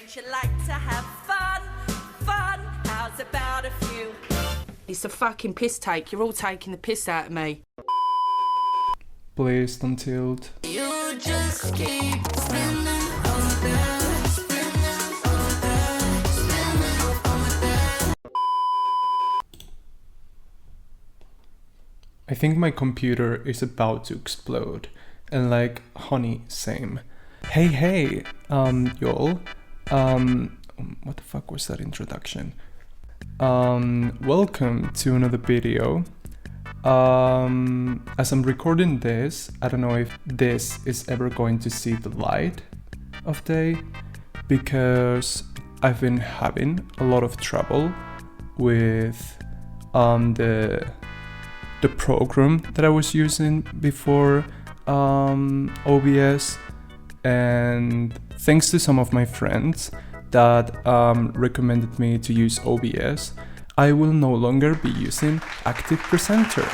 friends, you like to have fun. How's about a few? It's a fucking piss take. You're all taking the piss out of me. Please don't tilt. You just keep spinning all day, spinning all day, spinning all day. I think my computer is about to explode. And like, honey, same. Hey, y'all. What the fuck was that introduction? Welcome to another video. As I'm recording this, I don't know if this is ever going to see the light of day, because I've been having a lot of trouble with the program that I was using before OBS, and thanks to some of my friends that recommended me to use OBS, I will no longer be using Active Presenter.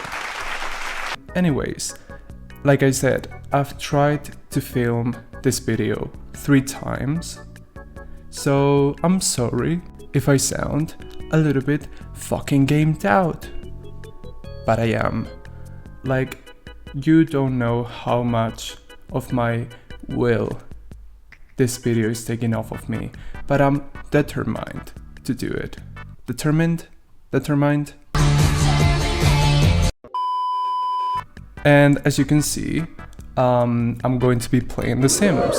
Anyways, like I said, I've tried to film this video 3 times, so I'm sorry if I sound a little bit fucking gamed out. But I am. Like, you don't know how much of my will this video is taking off of me, but I'm determined to do it. Determined? And as you can see, I'm going to be playing The Sims.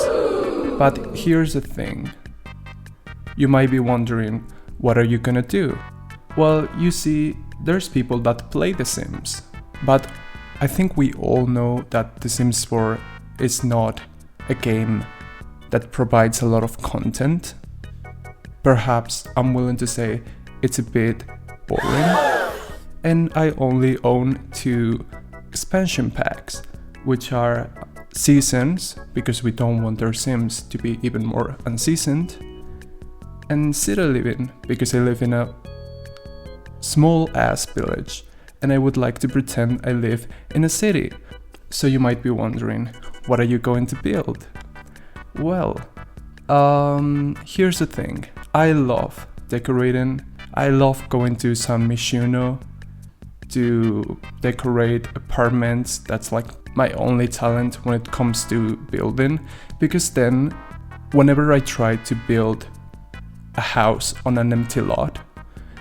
But here's the thing. You might be wondering, what are you gonna do? Well, you see, there's people that play The Sims, but I think we all know that The Sims 4 is not a game that provides a lot of content. Perhaps I'm willing to say it's a bit boring, and I only own 2 expansion packs, which are seasons, because we don't want our Sims to be even more unseasoned, and city living, because I live in a small ass village and I would like to pretend I live in a city. So you might be wondering, what are you going to build? Well, here's the thing. I love decorating. I love going to San Myshuno to decorate apartments. That's like my only talent when it comes to building, because then whenever I try to build a house on an empty lot,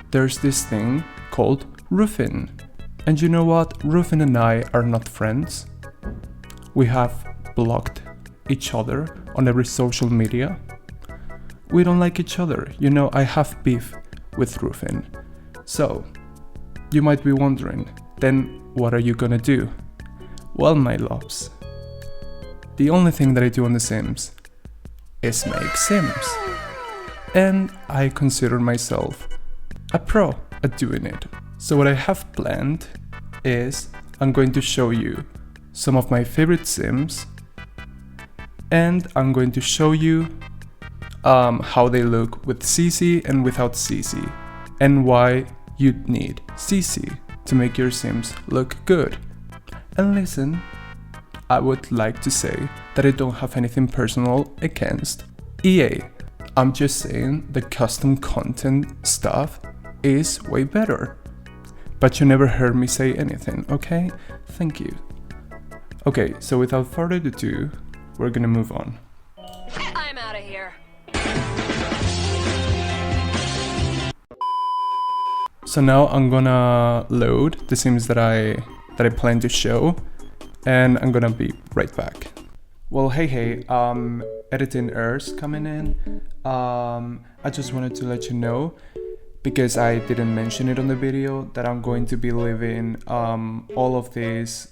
there's this thing called roofing. And you know what? Roofing and I are not friends. We have blocked each other on every social media. We don't like each other. You know, I have beef with roofing. So, you might be wondering, then what are you gonna do? Well, my loves, the only thing that I do on The Sims is make Sims. And I consider myself a pro at doing it. So what I have planned is I'm going to show you some of my favorite Sims, and I'm going to show you how they look with CC and without CC, and why you need CC to make your Sims look good. And listen, I would like to say that I don't have anything personal against EA. I'm just saying the custom content stuff is way better. But you never heard me say anything, okay? Thank you. Okay, so without further ado, we're gonna move on. I'm out of here. So now I'm gonna load the Sims that I plan to show, and I'm gonna be right back. Well, hey, editing errors coming in. I just wanted to let you know, because I didn't mention it on the video, that I'm going to be leaving all of these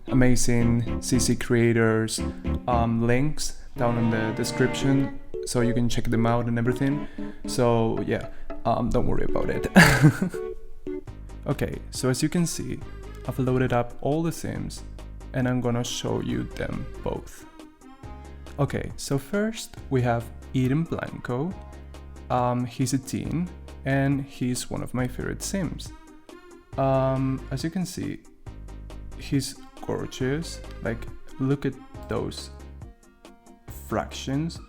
amazing CC creators links down in the description, so you can check them out and everything. So yeah, don't worry about it. Okay, so as you can see, I've loaded up all the Sims, and I'm gonna show you them both. Okay, so first we have Eden Blanco. He's a teen, and he's one of my favorite Sims. As you can see, he's gorgeous. Like, look at those fractions.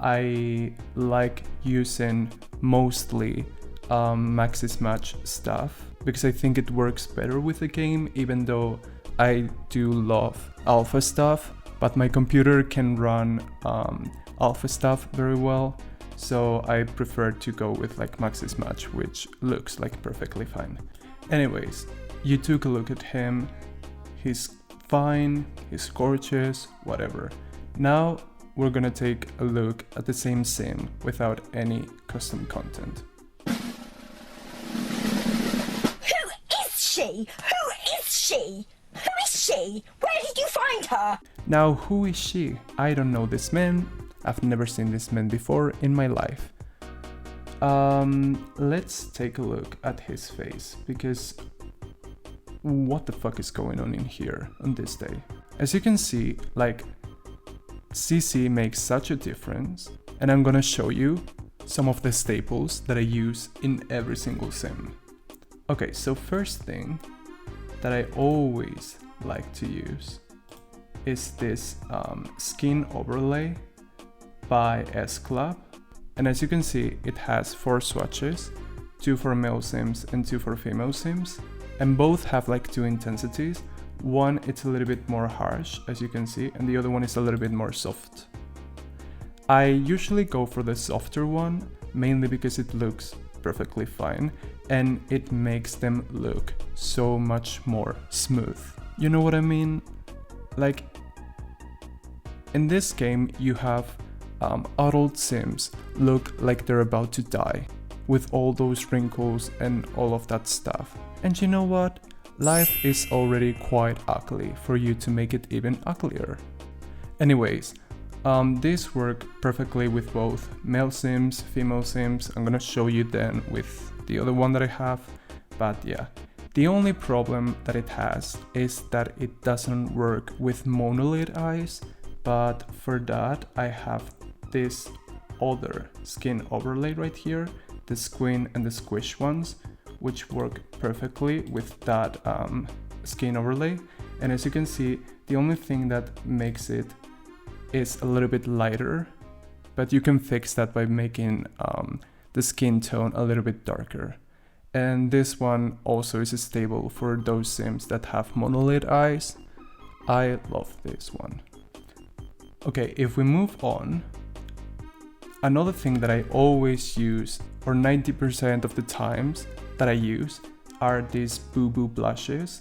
I like using mostly Maxis Match stuff because I think it works better with the game, even though I do love alpha stuff, but my computer can run alpha stuff very well, so I prefer to go with like Maxis Match, which looks like perfectly fine. Anyways, you took a look at him, he's fine, he's gorgeous, whatever. Now we're gonna take a look at the same sim without any custom content. Who is she? Who is she? Who is she? Where did you find her? Now, who is she? I don't know this man. I've never seen this man before in my life. Let's take a look at his face, because what the fuck is going on in here on this day? As you can see, like, CC makes such a difference, and I'm gonna show you some of the staples that I use in every single sim. Okay, so first thing that I always like to use is this skin overlay by S Club, and as you can see, it has 4 swatches, 2 for male sims and 2 for female sims, and both have like 2 intensities. One, it's a little bit more harsh, as you can see, and the other one is a little bit more soft. I usually go for the softer one, mainly because it looks perfectly fine, and it makes them look so much more smooth. You know what I mean? Like, in this game, you have adult sims look like they're about to die, with all those wrinkles and all of that stuff. And you know what? Life is already quite ugly for you to make it even uglier. Anyways, these work perfectly with both male sims, female sims. I'm gonna show you then with the other one that I have, but yeah. The only problem that it has is that it doesn't work with monolith eyes, but for that I have this other skin overlay right here, the squint and the squish ones, which work perfectly with that skin overlay. And as you can see, the only thing that makes it is a little bit lighter, but you can fix that by making the skin tone a little bit darker. And this one also is stable for those sims that have monolith eyes. I love this one. Okay, if we move on, another thing that I always use, or 90% of the times that I use, are these Boo Boo blushes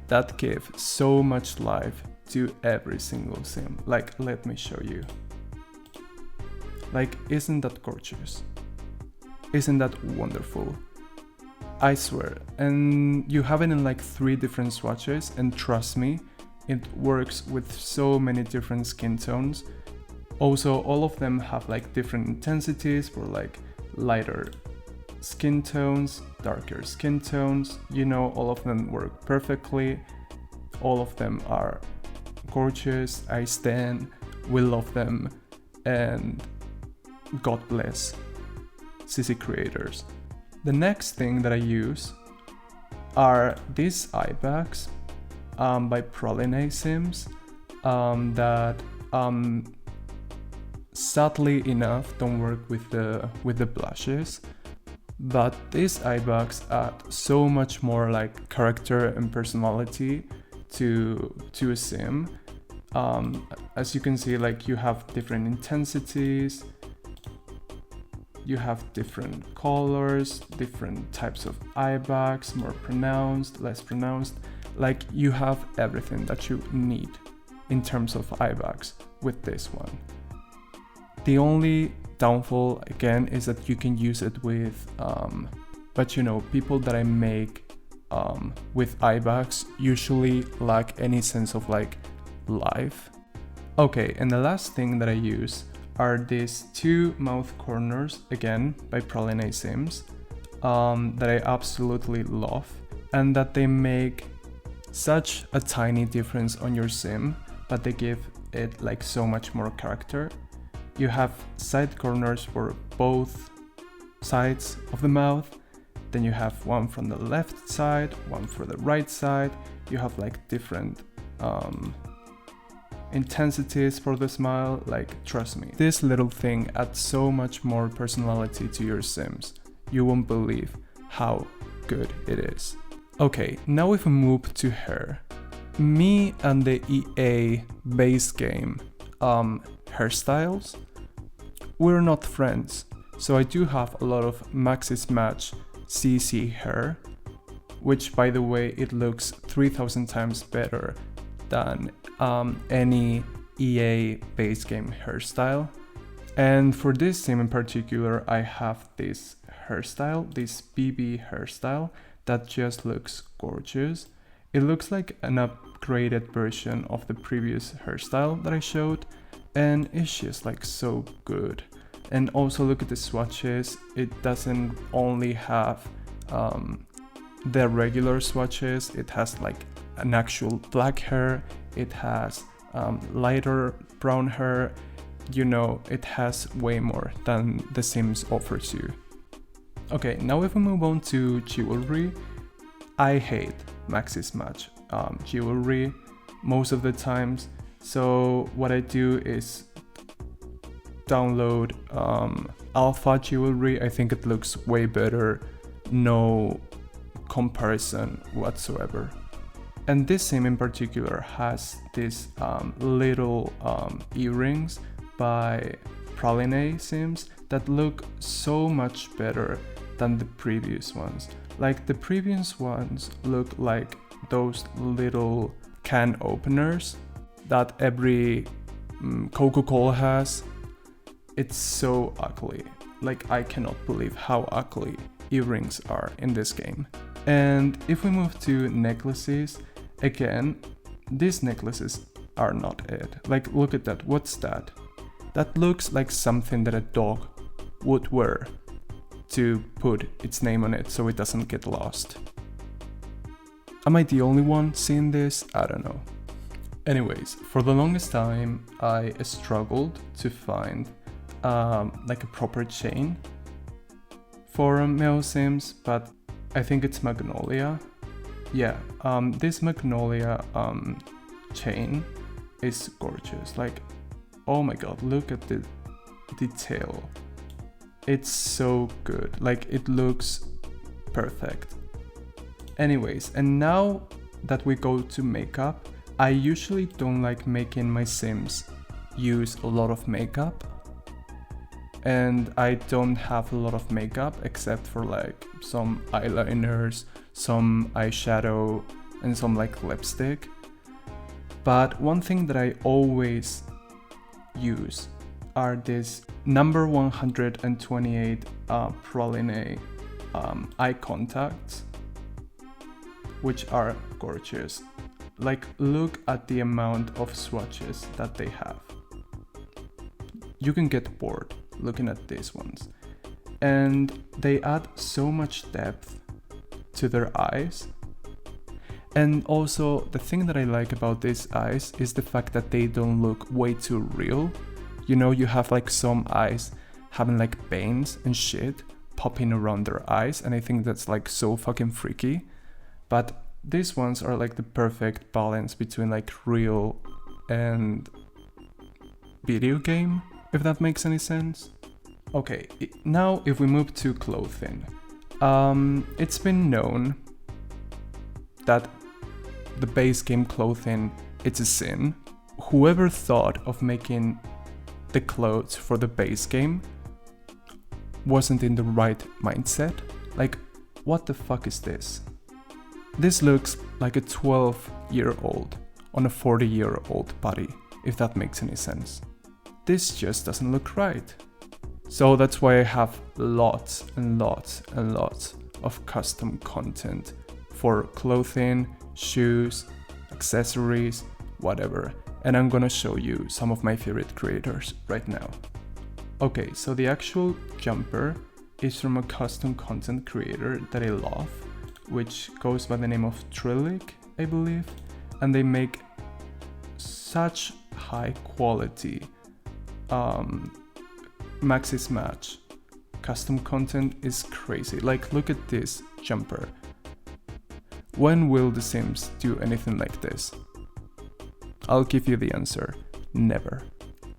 that give so much life to every single sim. Like, let me show you. Like, isn't that gorgeous? Isn't that wonderful? I swear. And you have it in like 3 different swatches, and trust me, it works with so many different skin tones. Also, all of them have like different intensities for like lighter skin tones, darker skin tones. You know, all of them work perfectly. All of them are gorgeous. I stan. We love them. And God bless CC creators. The next thing that I use are these eye bags by pralinesims that sadly enough don't work with the blushes, but these eye bags add so much more like character and personality to a sim. As you can see, like, you have different intensities, you have different colors, different types of eye bags, more pronounced, less pronounced. Like, you have everything that you need in terms of eye bags with this one. The only downfall, again, is that you can use it with, but you know, people that I make with eye bags usually lack any sense of like life. Okay, and the last thing that I use are these 2 mouth corners, again by pralinesims, that I absolutely love, and that they make such a tiny difference on your sim, but they give it like so much more character. You have side corners for both sides of the mouth, then you have one from the left side, one for the right side. You have like different intensities for the smile, like trust me. This little thing adds so much more personality to your Sims. You won't believe how good it is. Okay, now if we move to hair. Me and the EA base game hairstyles, we're not friends. So I do have a lot of Maxis Match CC hair, which by the way, it looks 3000 times better than any EA base game hairstyle. And for this sim in particular, I have this hairstyle, this BB hairstyle that just looks gorgeous. It looks like an upgraded version of the previous hairstyle that I showed, and it's just like so good. And also look at the swatches. It doesn't only have the regular swatches, it has like an actual black hair, it has lighter brown hair, you know, it has way more than The Sims offers you. Okay, now if we move on to jewelry, I hate Maxis Match jewelry most of the times, so what I do is download alpha jewelry. I think it looks way better, no comparison whatsoever. And this sim in particular has these little earrings by pralinesims that look so much better than the previous ones. Like the previous ones look like those little can openers that every Coca-Cola has. It's so ugly. Like I cannot believe how ugly earrings are in this game. And if we move to necklaces, again, these necklaces are not it. Like look at that, what's that? That looks like something that a dog would wear to put its name on it so it doesn't get lost. Am I the only one seeing this? I don't know. Anyways, for the longest time I struggled to find like a proper chain for male Sims, but I think it's Magnolia. Yeah, this Magnolia chain is gorgeous. Like, oh my god, look at the detail. It's so good. Like, it looks perfect. Anyways, and now that we go to makeup, I usually don't like making my Sims use a lot of makeup. And I don't have a lot of makeup except for like some eyeliners, some eyeshadow, and some like lipstick. But one thing that I always use are these number 128 praline eye contacts, which are gorgeous. Like, look at the amount of swatches that they have. You can get bored looking at these ones. And they add so much depth to their eyes. And also, the thing that I like about these eyes is the fact that they don't look way too real. You know, you have like some eyes having like veins and shit popping around their eyes, and I think that's like so fucking freaky. But these ones are like the perfect balance between like real and video game, if that makes any sense. Okay, now if we move to clothing, it's been known that the base game clothing, it's a sin. Whoever thought of making the clothes for the base game wasn't in the right mindset. Like, what the fuck is this? This looks like a 12-year-old on a 40-year-old body, if that makes any sense. This just doesn't look right. So that's why I have lots and lots and lots of custom content for clothing, shoes, accessories, whatever. And I'm gonna show you some of my favorite creators right now. Okay, so the actual jumper is from a custom content creator that I love, which goes by the name of Trillic, I believe. And they make such high quality Maxis Match custom content is crazy. Like, look at this jumper. When will The Sims do anything like this? I'll give you the answer. never.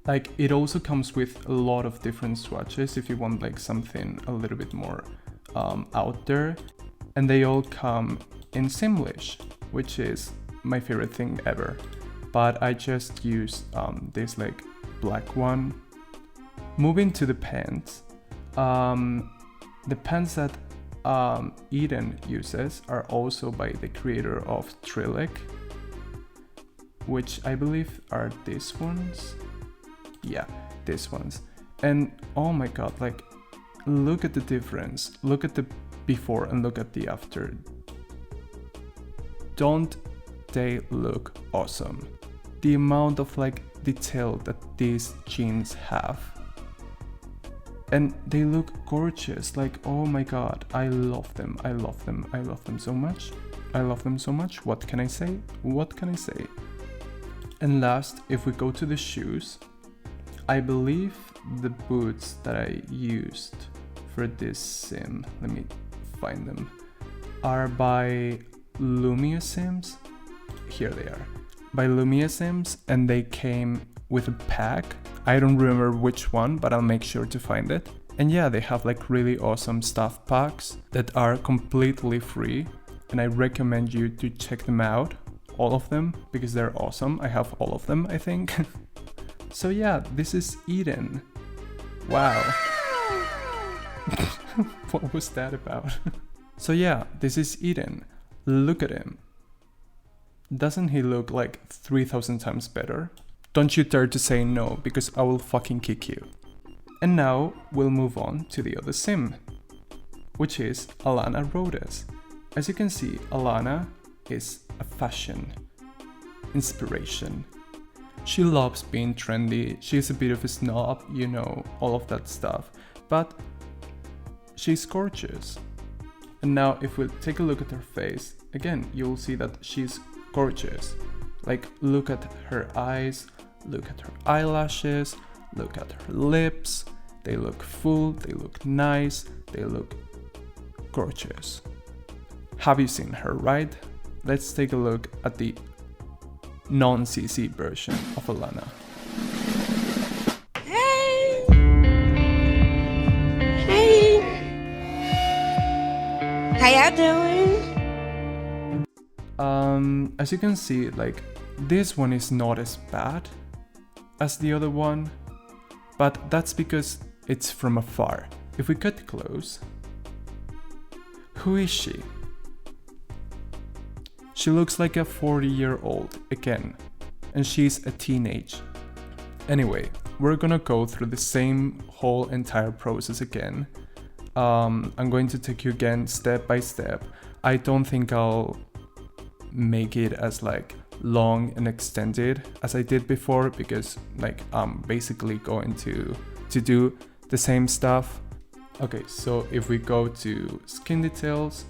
Like, it also comes with a lot of different swatches if you want like something a little bit more out there, and they all come in Simlish, which is my favorite thing ever. But I just used this like black one. Moving to the pens, the pens that Eden uses are also by the creator of Trillic, which I believe are these ones. Yeah, these ones. And oh my god, like, look at the difference. Look at the before and look at the after. Don't they look awesome? The amount of like detail that these jeans have. And they look gorgeous. Like, oh my god, I love them. I love them. I love them so much. I love them so much. What can I say? What can I say? And last, if we go to the shoes, I believe the boots that I used for this sim, let me find them, are by Lumia-Sims. Here they are. By Lumia-Sims, and they came with a pack. I don't remember which one, but I'll make sure to find it. And yeah, they have like really awesome stuff packs that are completely free, and I recommend you to check them out, all of them, because they're awesome. I have all of them, I think. So yeah, this is Eden. Wow. What was that about? So yeah, this is Eden. Look at him. Doesn't he look like 3,000 times better? Don't you dare to say no, because I will fucking kick you. And now we'll move on to the other sim, which is Alana Rhodes. As you can see, Alana is a fashion inspiration. She loves being trendy, she's a bit of a snob, you know, all of that stuff, but she's gorgeous. And now if we take a look at her face, again, you'll see that she's gorgeous. Like, look at her eyes, look at her eyelashes, look at her lips. They look full, they look nice, they look gorgeous. Have you seen her, right? Let's take a look at the non-CC version of Alana. Hey! Hey! How y'all doing? As you can see, like, this one is not as bad as the other one, but that's because it's from afar. If we cut close, who is she? She looks like a 40-year-old again, and she's a teenage. Anyway, we're gonna go through the same whole entire process again. I'm going to take you again step by step. I don't think I'll make it as like long and extended as I did before, because like I'm basically going to do the same stuff. Okay, so if we go to skin details,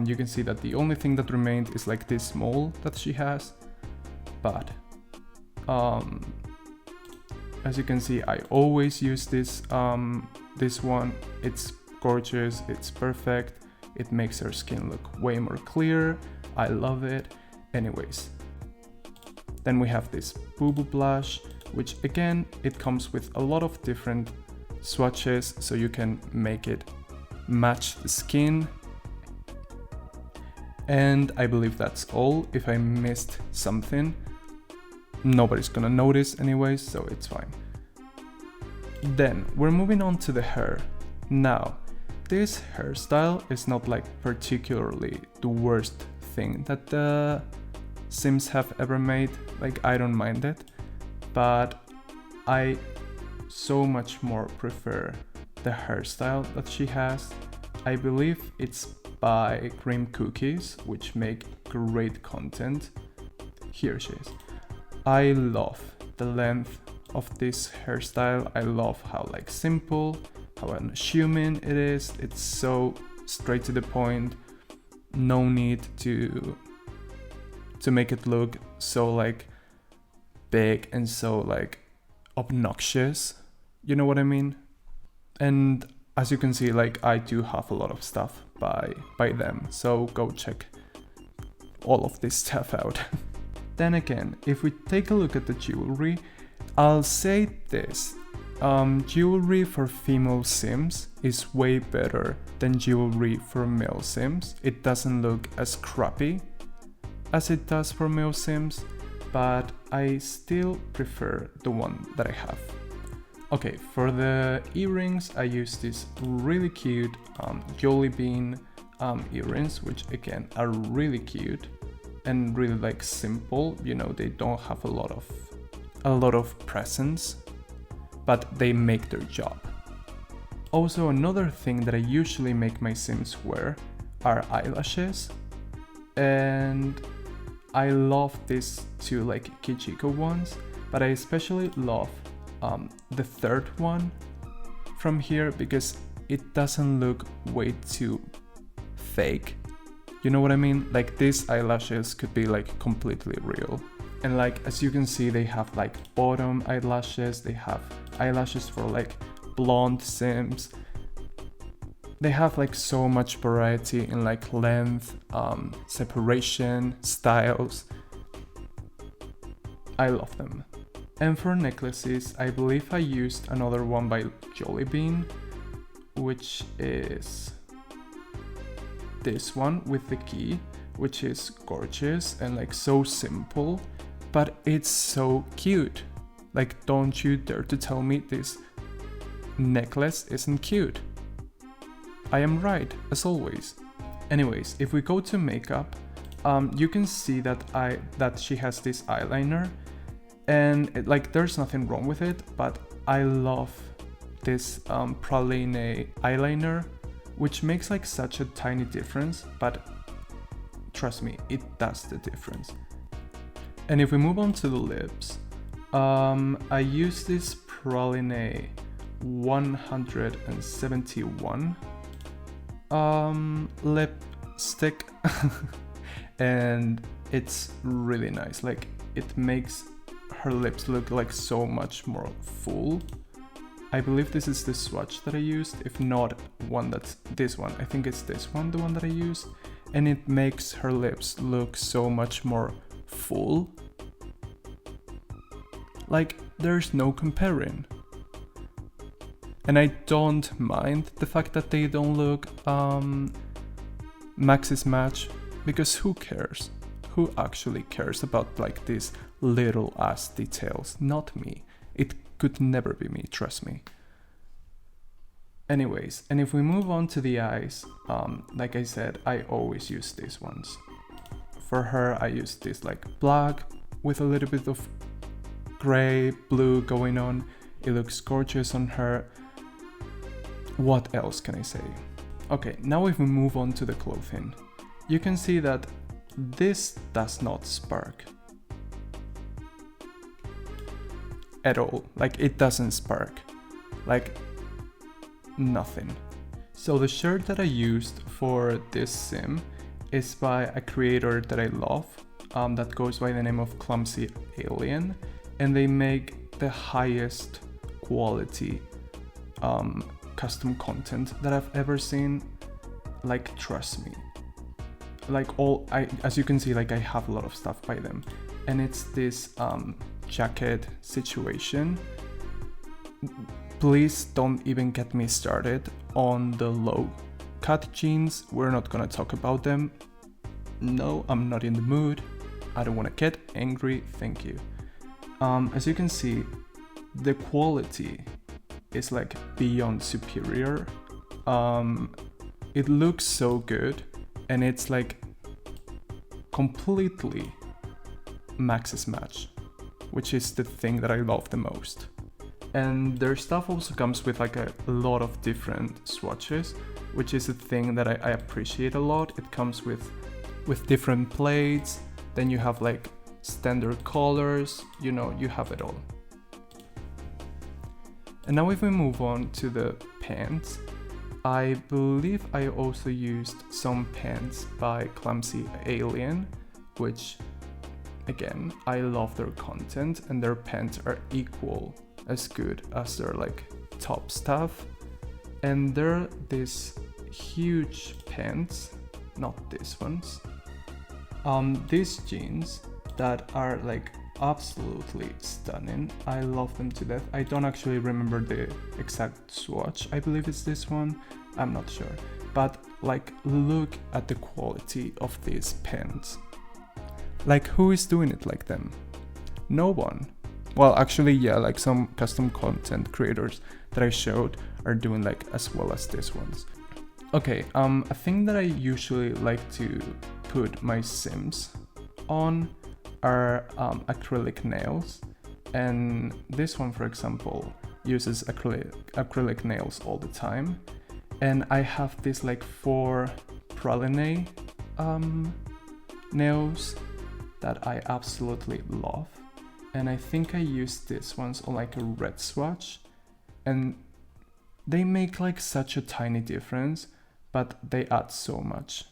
you can see that the only thing that remained is like this mole that she has, but as you can see, I always use this one. It's gorgeous, it's perfect, it makes her skin look way more clear. I love it. Anyways, then we have this Boo Boo blush, which again, it comes with a lot of different swatches, so you can make it match the skin. And I believe that's all. If I missed something, nobody's gonna notice anyways, so it's fine. Then we're moving on to the hair. Now, this hairstyle is not like particularly the worst thing that the Sims have ever made. Like, I don't mind it, but I so much more prefer the hairstyle that she has. I believe it's by Cream Cookies, which make great content. Here she is. I love the length of this hairstyle. I love how like simple, how unassuming it is. It's so straight to the point. No need to make it look so like big and so like obnoxious. You know what I mean? And as you can see, like, I do have a lot of stuff by them, so go check all of this stuff out. Then again, if we take a look at the jewelry, I'll say this, jewelry for female Sims is way better than jewelry for male Sims. It doesn't look as crappy as it does for male Sims, but I still prefer the one that I have. Okay, for the earrings, I use these really cute Jolly Bean earrings, which again are really cute and really like simple. You know, they don't have a lot of presence, but they make their job. Also, another thing that I usually make my Sims wear are eyelashes, and I love these two like Kijiko ones, but I especially love the third one from here because it doesn't look way too fake. You know what I mean? Like these eyelashes could be like completely real. And like as you can see, they have like bottom eyelashes, they have eyelashes for like blonde Sims. They have like so much variety in like length, separation, styles. I love them. And for necklaces, I believe I used another one by Jolly Bean, which is this one with the key, which is gorgeous and like so simple, but it's so cute. Like, don't you dare to tell me this necklace isn't cute. I am right, as always. Anyways, if we go to makeup, you can see that she has this eyeliner, and there's nothing wrong with it, but I love this praline eyeliner, which makes like such a tiny difference, but trust me, it does the difference. And if we move on to the lips, I use this praline 171 lipstick and it's really nice. Like, it makes her lips look like so much more full. I believe this is the swatch that I used, if not one that's this one. I think it's this one, the one that I used, and it makes her lips look so much more full. Like, there's no comparing. And I don't mind the fact that they don't look Max's Match, because who cares? Who actually cares about like these little ass details? Not me. It could never be me, trust me. Anyways, and if we move on to the eyes, like I said, I always use these ones. For her, I use this like black with a little bit of gray, blue going on. It looks gorgeous on her. What else can I say? Okay, now if we move on to the clothing, you can see that this does not spark at all. Like, it doesn't spark, like nothing. So the shirt that I used for this sim is by a creator that I love, that goes by the name of Clumsy Alien, and they make the highest quality custom content that I've ever seen. Like, trust me. Like, as you can see, like, I have a lot of stuff by them, and it's this jacket situation. Please don't even get me started on the low cut jeans. We're not gonna talk about them. No, I'm not in the mood. I don't want to get angry, thank you. As you can see, the quality is like beyond superior. It looks so good, and it's like completely Max's Match, which is the thing that I love the most. And their stuff also comes with like a lot of different swatches, which is a thing that I appreciate a lot. It comes with different plates, then you have like standard colors, you know, you have it all. And now if we move on to the pants, I believe I also used some pants by Clumsy Alien, which again, I love their content, and their pants are equal as good as their like top stuff. And they're these huge pants, not these ones, these jeans that are like absolutely stunning. I love them to death. I don't actually remember the exact swatch. I believe it's this one. I'm not sure. But like, look at the quality of these pens. Like, who is doing it like them? No one. Well, actually, yeah, like some custom content creators that I showed are doing like as well as these ones. Okay, a thing that I usually like to put my Sims on are acrylic nails, and this one, for example, uses acrylic nails all the time, and I have this like 4 praline nails that I absolutely love, and I think I used these ones on like a red swatch, and they make like such a tiny difference, but they add so much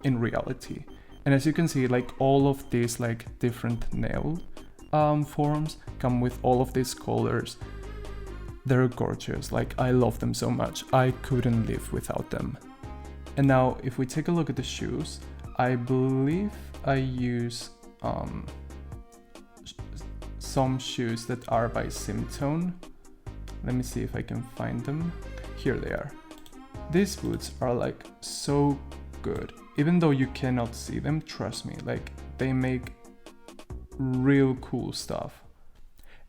in reality. And as you can see, like all of these like different nail forms come with all of these colors. They're gorgeous. Like, I love them so much. I couldn't live without them. And now if we take a look at the shoes, I believe I use some shoes that are by Simtone. Let me see if I can find them. Here they are. These boots are like so good. Even though you cannot see them, trust me, like they make real cool stuff.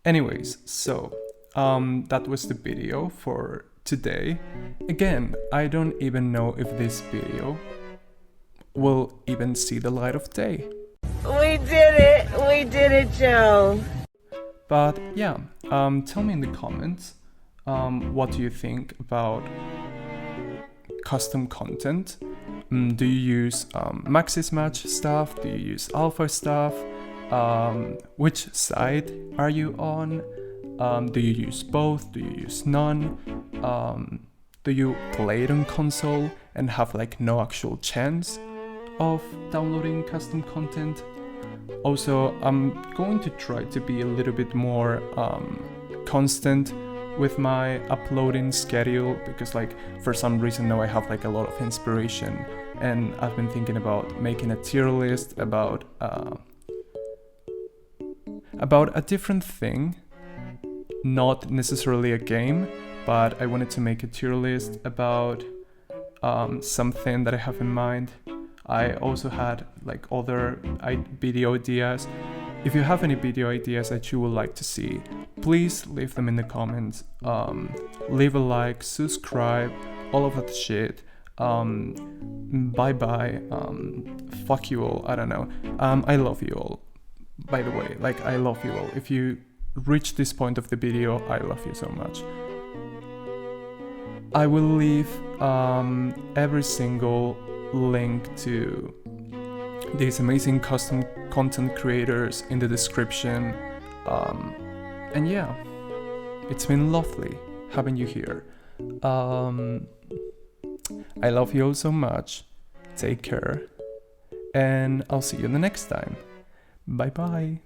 Anyways, so that was the video for today. Again, I don't even know if this video will even see the light of day. We did it, Joe. But yeah, tell me in the comments, what do you think about custom content? Do you use Maxis Match stuff? Do you use Alpha stuff? Which side are you on? Do you use both? Do you use none? Do you play it on console and have like no actual chance of downloading custom content? Also, I'm going to try to be a little bit more constant with my uploading schedule, because like for some reason now I have like a lot of inspiration, and I've been thinking about making a tier list about a different thing, not necessarily a game, but I wanted to make a tier list about something that I have in mind. I also had like other video ideas. If you have any video ideas that you would like to see, please leave them in the comments. Leave a like, subscribe, all of that shit. Bye bye. Fuck you all. I don't know. I love you all. By the way, like, I love you all. If you reach this point of the video, I love you so much. I will leave every single link to these amazing custom content creators in the description. And yeah, it's been lovely having you here. I love you all so much. Take care, and I'll see you the next time. Bye bye.